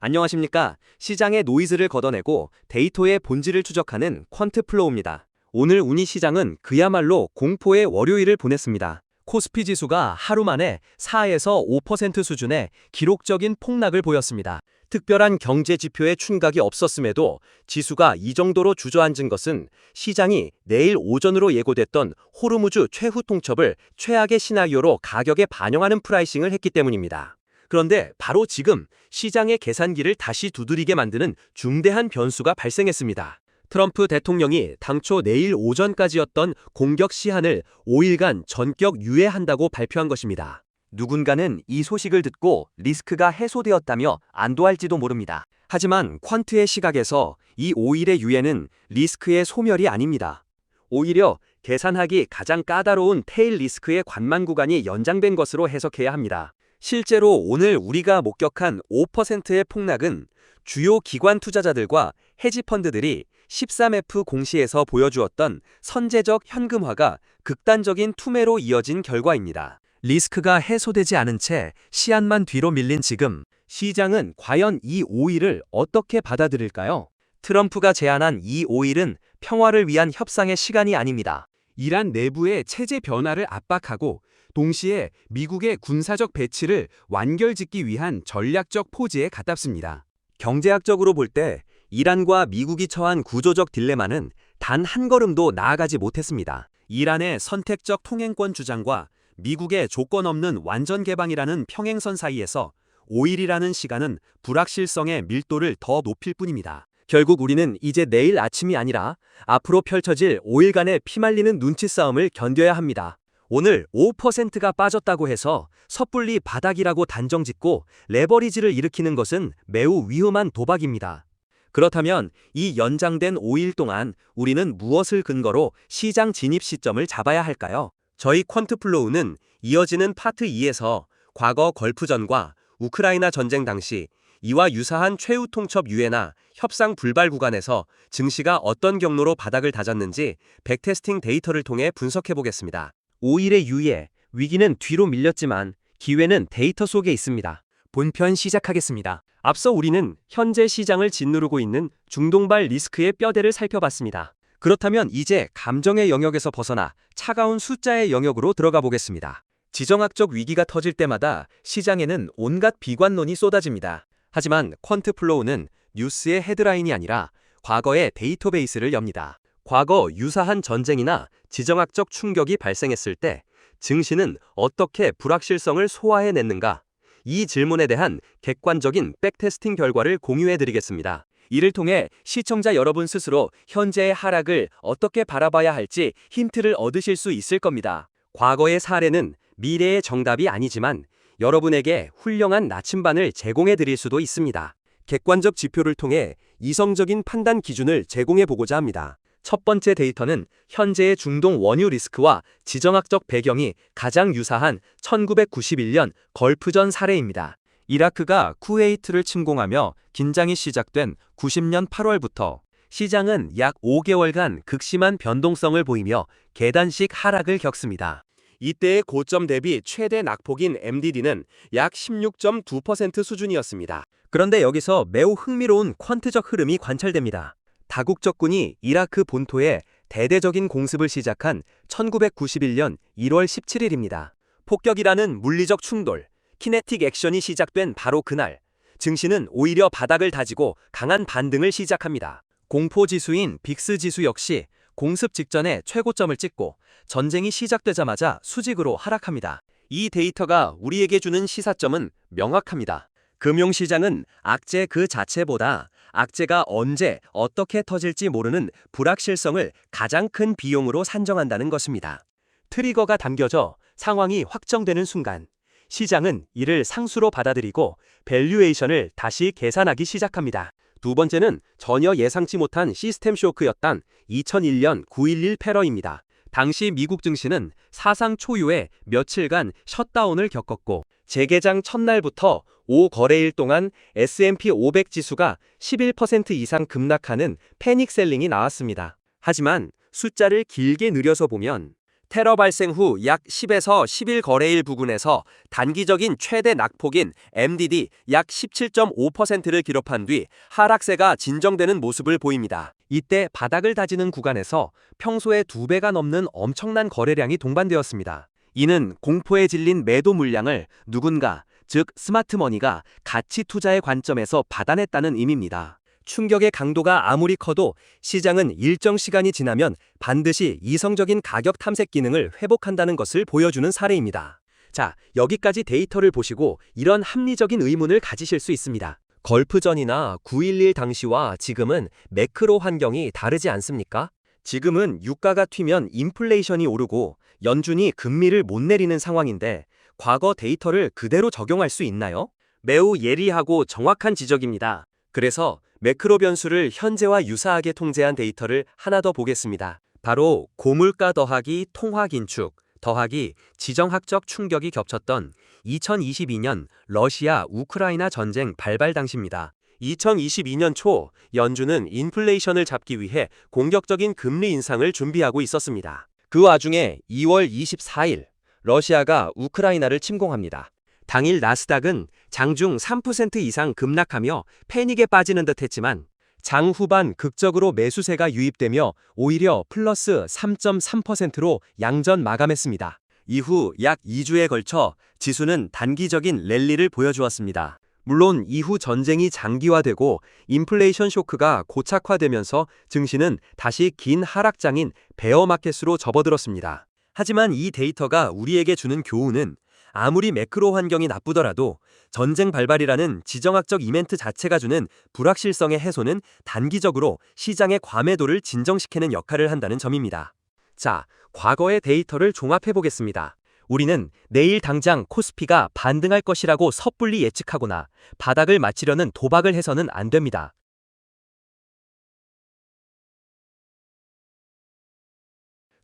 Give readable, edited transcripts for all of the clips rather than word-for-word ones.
안녕하십니까. 시장의 노이즈를 걷어내고 데이터의 본질을 추적하는 퀀트플로우입니다. 오늘 운이 시장은 그야말로 공포의 월요일을 보냈습니다. 코스피 지수가 하루 만에 4에서 5% 수준의 기록적인 폭락을 보였습니다. 특별한 경제 지표에 충격이 없었음에도 지수가 이 정도로 주저앉은 것은 시장이 내일 오전으로 예고됐던 호르무즈 최후 통첩을 최악의 시나리오로 가격에 반영하는 프라이싱을 했기 때문입니다. 그런데 바로 지금 시장의 계산기를 다시 두드리게 만드는 중대한 변수가 발생했습니다. 트럼프 대통령이 당초 내일 오전까지였던 공격 시한을 5일간 전격 유예한다고 발표한 것입니다. 누군가는 이 소식을 듣고 리스크가 해소되었다며 안도할지도 모릅니다. 하지만 퀀트의 시각에서 이 5일의 유예는 리스크의 소멸이 아닙니다. 오히려 계산하기 가장 까다로운 테일 리스크의 관망 구간이 연장된 것으로 해석해야 합니다. 실제로 오늘 우리가 목격한 5%의 폭락은 주요 기관 투자자들과 헤지펀드들이 13F 공시에서 보여주었던 선제적 현금화가 극단적인 투매로 이어진 결과입니다. 리스크가 해소되지 않은 채 시한만 뒤로 밀린 지금 시장은 과연 이 5일을 어떻게 받아들일까요? 트럼프가 제안한 이 5일은 평화를 위한 협상의 시간이 아닙니다. 이란 내부의 체제 변화를 압박하고 동시에 미국의 군사적 배치를 완결짓기 위한 전략적 포즈에 가깝습니다. 경제학적으로 볼 때 이란과 미국이 처한 구조적 딜레마는 단 한 걸음도 나아가지 못했습니다. 이란의 선택적 통행권 주장과 미국의 조건 없는 완전 개방이라는 평행선 사이에서 5일이라는 시간은 불확실성의 밀도를 더 높일 뿐입니다. 결국 우리는 이제 내일 아침이 아니라 앞으로 펼쳐질 5일간의 피말리는 눈치 싸움을 견뎌야 합니다. 오늘 5%가 빠졌다고 해서 섣불리 바닥이라고 단정짓고 레버리지를 일으키는 것은 매우 위험한 도박입니다. 그렇다면 이 연장된 5일 동안 우리는 무엇을 근거로 시장 진입 시점을 잡아야 할까요? 저희 퀀트플로우는 이어지는 파트 2에서 과거 걸프전과 우크라이나 전쟁 당시 이와 유사한 최후 통첩 유예나 협상 불발 구간에서 증시가 어떤 경로로 바닥을 다졌는지 백테스팅 데이터를 통해 분석해 보겠습니다. 5일의 유예, 위기는 뒤로 밀렸지만 기회는 데이터 속에 있습니다. 본편 시작하겠습니다. 앞서 우리는 현재 시장을 짓누르고 있는 중동발 리스크의 뼈대를 살펴봤습니다. 그렇다면 이제 감정의 영역에서 벗어나 차가운 숫자의 영역으로 들어가 보겠습니다. 지정학적 위기가 터질 때마다 시장에는 온갖 비관론이 쏟아집니다. 하지만 퀀트플로우는 뉴스의 헤드라인이 아니라 과거의 데이터베이스를 엽니다. 과거 유사한 전쟁이나 지정학적 충격이 발생했을 때 증시는 어떻게 불확실성을 소화해냈는가? 이 질문에 대한 객관적인 백테스팅 결과를 공유해드리겠습니다. 이를 통해 시청자 여러분 스스로 현재의 하락을 어떻게 바라봐야 할지 힌트를 얻으실 수 있을 겁니다. 과거의 사례는 미래의 정답이 아니지만 여러분에게 훌륭한 나침반을 제공해드릴 수도 있습니다. 객관적 지표를 통해 이성적인 판단 기준을 제공해보고자 합니다. 첫 번째 데이터는 현재의 중동 원유 리스크와 지정학적 배경이 가장 유사한 1991년 걸프전 사례입니다. 이라크가 쿠웨이트를 침공하며 긴장이 시작된 90년 8월부터 시장은 약 5개월간 극심한 변동성을 보이며 계단식 하락을 겪습니다. 이때의 고점 대비 최대 낙폭인 MDD는 약 16.2% 수준이었습니다. 그런데 여기서 매우 흥미로운 퀀트적 흐름이 관찰됩니다. 다국적군이 이라크 본토에 대대적인 공습을 시작한 1991년 1월 17일입니다. 폭격이라는 물리적 충돌, 키네틱 액션이 시작된 바로 그날, 증시는 오히려 바닥을 다지고 강한 반등을 시작합니다. 공포지수인 빅스지수 역시 공습 직전에 최고점을 찍고 전쟁이 시작되자마자 수직으로 하락합니다. 이 데이터가 우리에게 주는 시사점은 명확합니다. 금융시장은 악재 그 자체보다 악재가 언제 어떻게 터질지 모르는 불확실성을 가장 큰 비용으로 산정한다는 것입니다. 트리거가 당겨져 상황이 확정되는 순간 시장은 이를 상수로 받아들이고 밸류에이션을 다시 계산하기 시작합니다. 두 번째는 전혀 예상치 못한 시스템 쇼크였던 2001년 9.11 테러입니다. 당시 미국 증시는 사상 초유의 며칠간 셧다운을 겪었고 재개장 첫날부터 5거래일 동안 S&P 500 지수가 11% 이상 급락하는 패닉셀링이 나왔습니다. 하지만 숫자를 길게 늘려서 보면 테러 발생 후 약 10에서 11 거래일 부근에서 단기적인 최대 낙폭인 MDD 약 17.5%를 기록한 뒤 하락세가 진정되는 모습을 보입니다. 이때 바닥을 다지는 구간에서 평소의 2배가 넘는 엄청난 거래량이 동반되었습니다. 이는 공포에 질린 매도 물량을 누군가, 즉 스마트머니가 가치 투자의 관점에서 받아냈다는 의미입니다. 충격의 강도가 아무리 커도 시장은 일정 시간이 지나면 반드시 이성적인 가격 탐색 기능을 회복한다는 것을 보여주는 사례입니다. 자, 여기까지 데이터를 보시고 이런 합리적인 의문을 가지실 수 있습니다. 걸프전이나 9.11 당시와 지금은 매크로 환경이 다르지 않습니까? 지금은 유가가 튀면 인플레이션이 오르고 연준이 금리를 못 내리는 상황인데 과거 데이터를 그대로 적용할 수 있나요? 매우 예리하고 정확한 지적입니다. 그래서 매크로 변수를 현재와 유사하게 통제한 데이터를 하나 더 보겠습니다. 바로 고물가 더하기 통화 긴축 더하기 지정학적 충격이 겹쳤던 2022년 러시아 우크라이나 전쟁 발발 당시입니다. 2022년 초 연준은 인플레이션을 잡기 위해 공격적인 금리 인상을 준비하고 있었습니다. 그 와중에 2월 24일 러시아가 우크라이나를 침공합니다. 당일 나스닥은 장중 3% 이상 급락하며 패닉에 빠지는 듯 했지만 장 후반 극적으로 매수세가 유입되며 오히려 플러스 3.3%로 양전 마감했습니다. 이후 약 2주에 걸쳐 지수는 단기적인 랠리를 보여주었습니다. 물론 이후 전쟁이 장기화되고 인플레이션 쇼크가 고착화되면서 증시는 다시 긴 하락장인 베어마켓으로 접어들었습니다. 하지만 이 데이터가 우리에게 주는 교훈은 아무리 매크로 환경이 나쁘더라도 전쟁 발발이라는 지정학적 이벤트 자체가 주는 불확실성의 해소는 단기적으로 시장의 과매도를 진정시키는 역할을 한다는 점입니다. 자, 과거의 데이터를 종합해 보겠습니다. 우리는 내일 당장 코스피가 반등할 것이라고 섣불리 예측하거나 바닥을 맞추려는 도박을 해서는 안 됩니다.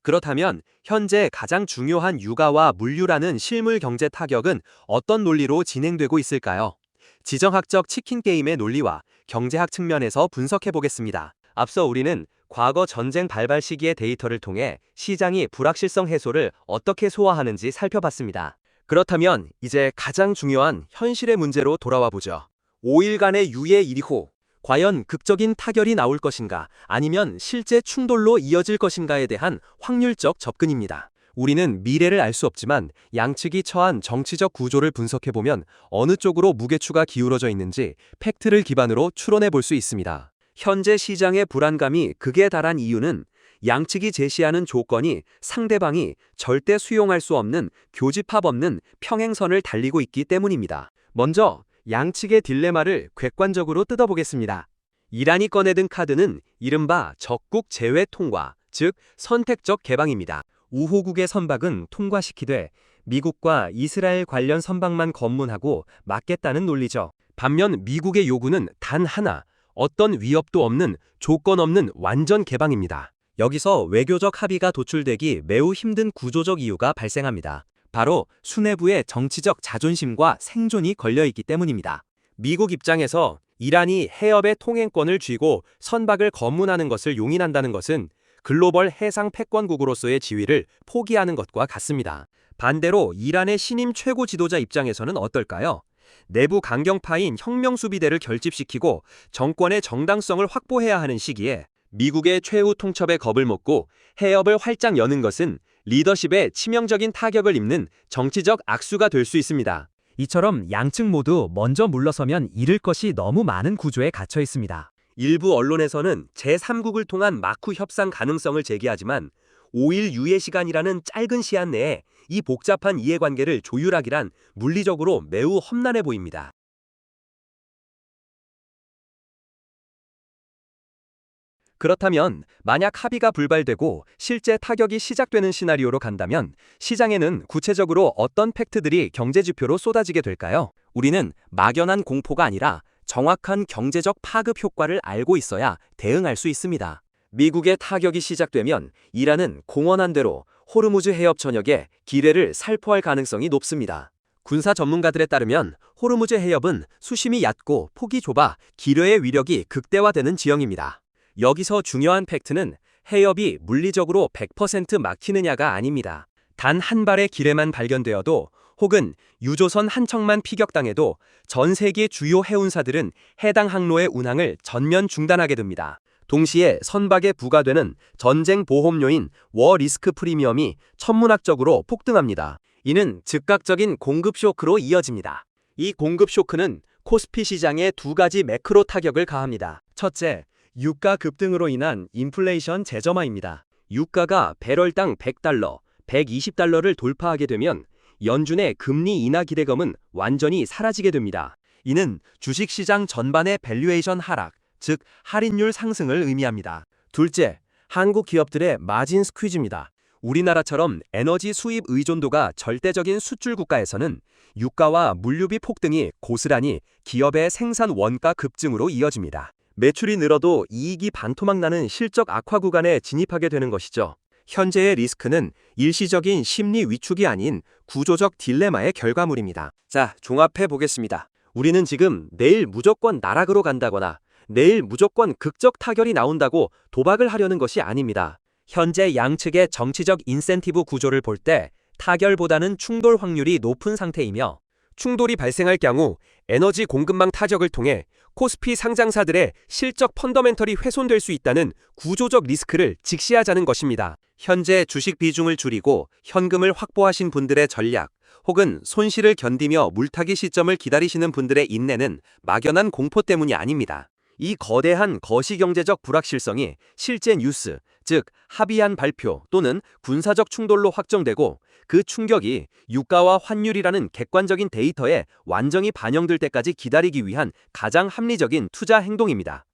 그렇다면 현재 가장 중요한 유가와 물류라는 실물 경제 타격은 어떤 논리로 진행되고 있을까요? 지정학적 치킨 게임의 논리와 경제학 측면에서 분석해 보겠습니다. 앞서 우리는 과거 전쟁 발발 시기의 데이터를 통해 시장이 불확실성 해소를 어떻게 소화하는지 살펴봤습니다. 그렇다면 이제 가장 중요한 현실의 문제로 돌아와 보죠. 5일간의 유예 1호. 과연 극적인 타결이 나올 것인가 아니면 실제 충돌로 이어질 것인가에 대한 확률적 접근입니다. 우리는 미래를 알 수 없지만 양측이 처한 정치적 구조를 분석해보면 어느 쪽으로 무게추가 기울어져 있는지 팩트를 기반으로 추론해 볼 수 있습니다. 현재 시장의 불안감이 극에 달한 이유는 양측이 제시하는 조건이 상대방이 절대 수용할 수 없는 교집합 없는 평행선을 달리고 있기 때문입니다. 먼저 양측의 딜레마를 객관적으로 뜯어보겠습니다. 이란이 꺼내든 카드는 이른바 적국 제외 통과, 즉 선택적 개방입니다. 우호국의 선박은 통과시키되 미국과 이스라엘 관련 선박만 검문하고 막겠다는 논리죠. 반면 미국의 요구는 단 하나, 어떤 위협도 없는 조건 없는 완전 개방입니다. 여기서 외교적 합의가 도출되기 매우 힘든 구조적 이유가 발생합니다. 바로 수뇌부의 정치적 자존심과 생존이 걸려있기 때문입니다. 미국 입장에서 이란이 해협의 통행권을 쥐고 선박을 검문하는 것을 용인한다는 것은 글로벌 해상 패권국으로서의 지위를 포기하는 것과 같습니다. 반대로 이란의 신임 최고 지도자 입장에서는 어떨까요? 내부 강경파인 혁명수비대를 결집시키고 정권의 정당성을 확보해야 하는 시기에 미국의 최후 통첩에 겁을 먹고 해협을 활짝 여는 것은 리더십에 치명적인 타격을 입는 정치적 악수가 될 수 있습니다. 이처럼 양측 모두 먼저 물러서면 잃을 것이 너무 많은 구조에 갇혀 있습니다. 일부 언론에서는 제3국을 통한 마쿠 협상 가능성을 제기하지만 5일 유예 시간이라는 짧은 시한 내에 이 복잡한 이해관계를 조율하기란 물리적으로 매우 험난해 보입니다. 그렇다면 만약 합의가 불발되고 실제 타격이 시작되는 시나리오로 간다면 시장에는 구체적으로 어떤 팩트들이 경제지표로 쏟아지게 될까요? 우리는 막연한 공포가 아니라 정확한 경제적 파급 효과를 알고 있어야 대응할 수 있습니다. 미국의 타격이 시작되면 이란은 공언한 대로 호르무즈 해협 전역에 기뢰를 살포할 가능성이 높습니다. 군사 전문가들에 따르면 호르무즈 해협은 수심이 얕고 폭이 좁아 기뢰의 위력이 극대화되는 지형입니다. 여기서 중요한 팩트는 해협이 물리적으로 100% 막히느냐가 아닙니다. 단 한 발의 기뢰만 발견되어도 혹은 유조선 한 척만 피격당해도 전 세계 주요 해운사들은 해당 항로의 운항을 전면 중단하게 됩니다. 동시에 선박에 부과되는 전쟁 보험료인 워 리스크 프리미엄이 천문학적으로 폭등합니다. 이는 즉각적인 공급 쇼크로 이어집니다. 이 공급 쇼크는 코스피 시장에 두 가지 매크로 타격을 가합니다. 첫째, 유가 급등으로 인한 인플레이션 재점화입니다. 유가가 배럴당 100달러, 120달러를 돌파하게 되면 연준의 금리 인하 기대감은 완전히 사라지게 됩니다. 이는 주식시장 전반의 밸류에이션 하락, 즉 할인율 상승을 의미합니다. 둘째, 한국 기업들의 마진 스퀴즈입니다. 우리나라처럼 에너지 수입 의존도가 절대적인 수출 국가에서는 유가와 물류비 폭등이 고스란히 기업의 생산 원가 급증으로 이어집니다. 매출이 늘어도 이익이 반토막 나는 실적 악화 구간에 진입하게 되는 것이죠. 현재의 리스크는 일시적인 심리 위축이 아닌 구조적 딜레마의 결과물입니다. 자, 종합해 보겠습니다. 우리는 지금 내일 무조건 나락으로 간다거나 내일 무조건 극적 타결이 나온다고 도박을 하려는 것이 아닙니다. 현재 양측의 정치적 인센티브 구조를 볼 때 타결보다는 충돌 확률이 높은 상태이며 충돌이 발생할 경우 에너지 공급망 타격을 통해 코스피 상장사들의 실적 펀더멘털이 훼손될 수 있다는 구조적 리스크를 직시하자는 것입니다. 현재 주식 비중을 줄이고 현금을 확보하신 분들의 전략 혹은 손실을 견디며 물타기 시점을 기다리시는 분들의 인내는 막연한 공포 때문이 아닙니다. 이 거대한 거시경제적 불확실성이 실제 뉴스, 즉 합의안 발표 또는 군사적 충돌로 확정되고 그 충격이 유가와 환율이라는 객관적인 데이터에 완전히 반영될 때까지 기다리기 위한 가장 합리적인 투자 행동입니다.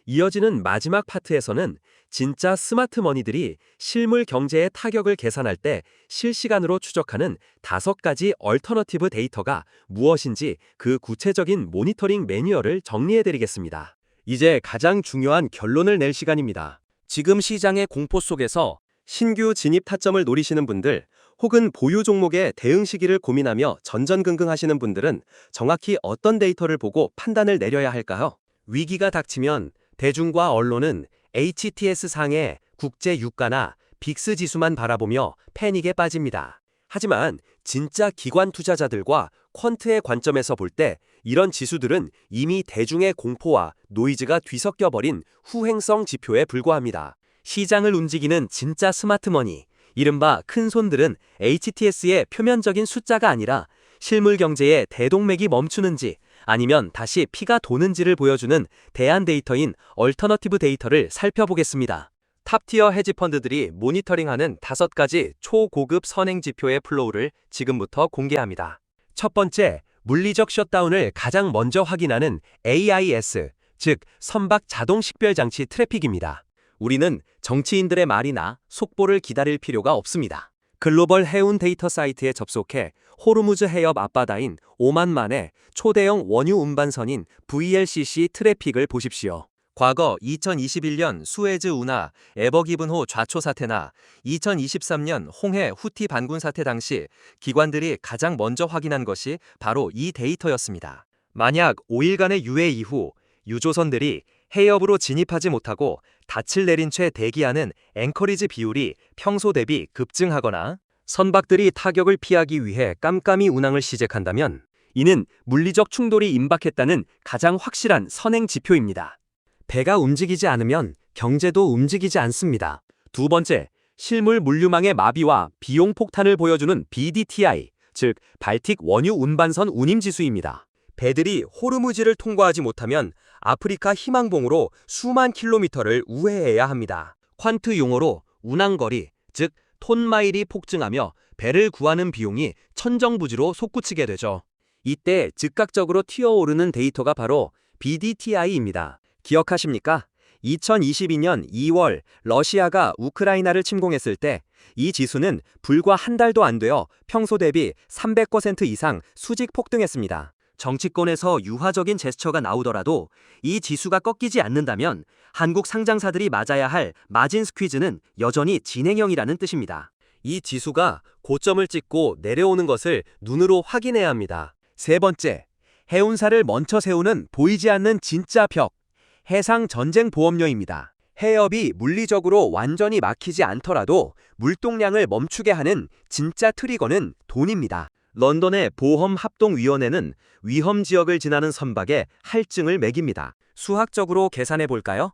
이어지는 마지막 파트에서는 진짜 스마트 머니들이 실물 경제의 타격을 계산할 때 실시간으로 추적하는 5가지 얼터너티브 데이터가 무엇인지 그 구체적인 모니터링 매뉴얼을 정리해드리겠습니다. 이제 가장 중요한 결론을 낼 시간입니다. 지금 시장의 공포 속에서 신규 진입 타점을 노리시는 분들 혹은 보유 종목의 대응 시기를 고민하며 전전긍긍하시는 분들은 정확히 어떤 데이터를 보고 판단을 내려야 할까요? 위기가 닥치면 대중과 언론은 HTS 상의 국제 유가나 빅스 지수만 바라보며 패닉에 빠집니다. 하지만 진짜 기관 투자자들과 퀀트의 관점에서 볼 때 이런 지수들은 이미 대중의 공포와 노이즈가 뒤섞여버린 후행성 지표에 불과합니다. 시장을 움직이는 진짜 스마트머니, 이른바 큰 손들은 HTS의 표면적인 숫자가 아니라 실물 경제의 대동맥이 멈추는지 아니면 다시 피가 도는지를 보여주는 대안 데이터인 얼터너티브 데이터를 살펴보겠습니다. 탑티어 헤지펀드들이 모니터링하는 5가지 초고급 선행 지표의 플로우를 지금부터 공개합니다. 첫 번째, 물리적 셧다운을 가장 먼저 확인하는 AIS, 즉 선박 자동 식별 장치 트래픽입니다. 우리는 정치인들의 말이나 속보를 기다릴 필요가 없습니다. 글로벌 해운 데이터 사이트에 접속해 호르무즈 해협 앞바다인 오만만의 초대형 원유 운반선인 VLCC 트래픽을 보십시오. 과거 2021년 수에즈 운하 에버기븐호 좌초 사태나 2023년 홍해 후티 반군 사태 당시 기관들이 가장 먼저 확인한 것이 바로 이 데이터였습니다. 만약 5일간의 유예 이후 유조선들이 해협으로 진입하지 못하고 닻을 내린 채 대기하는 앵커리지 비율이 평소 대비 급증하거나 선박들이 타격을 피하기 위해 깜깜이 운항을 시작한다면 이는 물리적 충돌이 임박했다는 가장 확실한 선행 지표입니다. 배가 움직이지 않으면 경제도 움직이지 않습니다. 두 번째, 실물 물류망의 마비와 비용 폭탄을 보여주는 BDTI, 즉 발틱 원유 운반선 운임 지수입니다. 배들이 호르무즈를 통과하지 못하면 아프리카 희망봉으로 수만 킬로미터를 우회해야 합니다. 퀀트 용어로 운항거리, 즉 톤마일이 폭증하며 배를 구하는 비용이 천정부지로 솟구치게 되죠. 이때 즉각적으로 튀어오르는 데이터가 바로 BDTI입니다. 기억하십니까? 2022년 2월 러시아가 우크라이나를 침공했을 때 이 지수는 불과 한 달도 안 되어 평소 대비 300% 이상 수직 폭등했습니다. 정치권에서 유화적인 제스처가 나오더라도 이 지수가 꺾이지 않는다면 한국 상장사들이 맞아야 할 마진 스퀴즈는 여전히 진행형이라는 뜻입니다. 이 지수가 고점을 찍고 내려오는 것을 눈으로 확인해야 합니다. 세 번째, 해운사를 먼저 세우는 보이지 않는 진짜 벽, 해상 전쟁 보험료입니다. 해협이 물리적으로 완전히 막히지 않더라도 물동량을 멈추게 하는 진짜 트리거는 돈입니다. 런던의 보험합동위원회는 위험 지역을 지나는 선박에 할증을 매깁니다. 수학적으로 계산해 볼까요?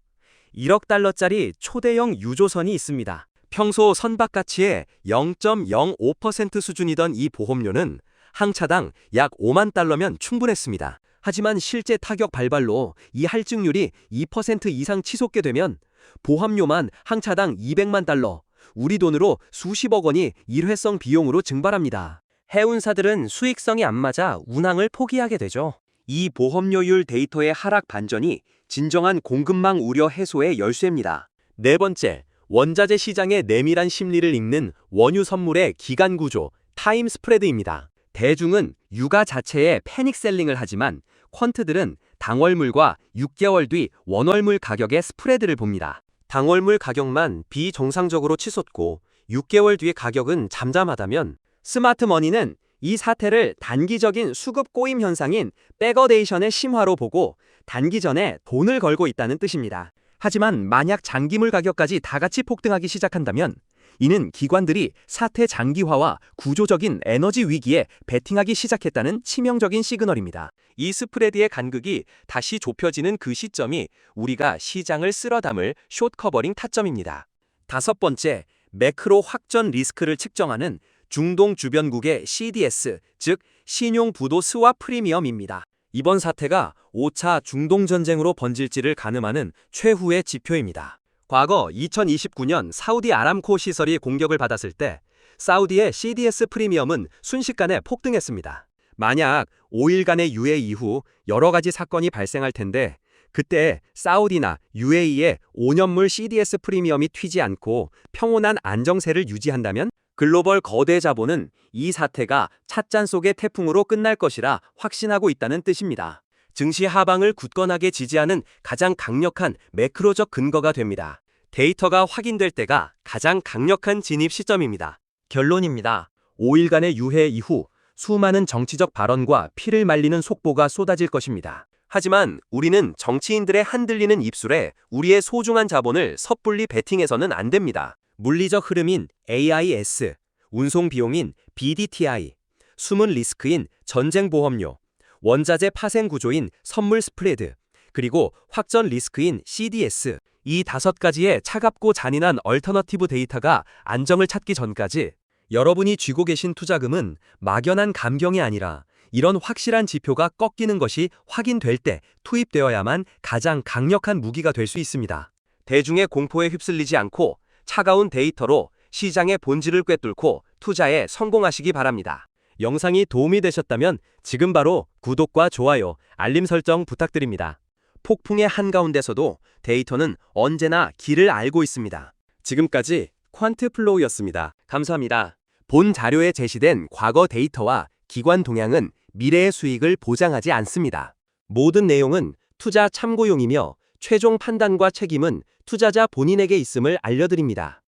1억 달러짜리 초대형 유조선이 있습니다. 평소 선박 가치의 0.05% 수준이던 이 보험료는 항차당 약 5만 달러면 충분했습니다. 하지만 실제 타격 발발로 이 할증률이 2% 이상 치솟게 되면 보험료만 항차당 200만 달러, 우리 돈으로 수십억 원이 일회성 비용으로 증발합니다. 해운사들은 수익성이 안 맞아 운항을 포기하게 되죠. 이 보험료율 데이터의 하락 반전이 진정한 공급망 우려 해소의 열쇠입니다. 네 번째, 원자재 시장의 내밀한 심리를 읽는 원유 선물의 기간 구조, 타임 스프레드입니다. 대중은 유가 자체에 패닉셀링을 하지만 퀀트들은 당월물과 6개월 뒤 원월물 가격의 스프레드를 봅니다. 당월물 가격만 비정상적으로 치솟고 6개월 뒤의 가격은 잠잠하다면 스마트머니는 이 사태를 단기적인 수급 꼬임 현상인 백어데이션의 심화로 보고 단기전에 돈을 걸고 있다는 뜻입니다. 하지만 만약 장기물 가격까지 다 같이 폭등하기 시작한다면 이는 기관들이 사태 장기화와 구조적인 에너지 위기에 베팅하기 시작했다는 치명적인 시그널입니다. 이 스프레드의 간극이 다시 좁혀지는 그 시점이 우리가 시장을 쓸어 담을 숏 커버링 타점입니다. 다섯 번째, 매크로 확전 리스크를 측정하는 중동 주변국의 CDS, 즉 신용부도 스왑 프리미엄입니다. 이번 사태가 5차 중동 전쟁으로 번질지를 가늠하는 최후의 지표입니다. 과거 2029년 사우디 아람코 시설이 공격을 받았을 때 사우디의 CDS 프리미엄은 순식간에 폭등했습니다. 만약 5일간의 유예 이후 여러 가지 사건이 발생할 텐데 그때 사우디나 UAE의 5년물 CDS 프리미엄이 튀지 않고 평온한 안정세를 유지한다면 글로벌 거대 자본은 이 사태가 찻잔 속의 태풍으로 끝날 것이라 확신하고 있다는 뜻입니다. 증시 하방을 굳건하게 지지하는 가장 강력한 매크로적 근거가 됩니다. 데이터가 확인될 때가 가장 강력한 진입 시점입니다. 결론입니다. 5일간의 유해 이후 수많은 정치적 발언과 피를 말리는 속보가 쏟아질 것입니다. 하지만 우리는 정치인들의 흔들리는 입술에 우리의 소중한 자본을 섣불리 베팅해서는 안 됩니다. 물리적 흐름인 AIS, 운송 비용인 BDTI, 숨은 리스크인 전쟁 보험료, 원자재 파생 구조인 선물 스프레드, 그리고 확전 리스크인 CDS, 이 5가지의 차갑고 잔인한 얼터너티브 데이터가 안정을 찾기 전까지 여러분이 쥐고 계신 투자금은 막연한 감경이 아니라 이런 확실한 지표가 꺾이는 것이 확인될 때 투입되어야만 가장 강력한 무기가 될 수 있습니다. 대중의 공포에 휩쓸리지 않고 차가운 데이터로 시장의 본질을 꿰뚫고 투자에 성공하시기 바랍니다. 영상이 도움이 되셨다면 지금 바로 구독과 좋아요, 알림 설정 부탁드립니다. 폭풍의 한가운데서도 데이터는 언제나 길을 알고 있습니다. 지금까지 퀀트플로우였습니다. 감사합니다. 본 자료에 제시된 과거 데이터와 기관 동향은 미래의 수익을 보장하지 않습니다. 모든 내용은 투자 참고용이며 최종 판단과 책임은 투자자 본인에게 있음을 알려드립니다.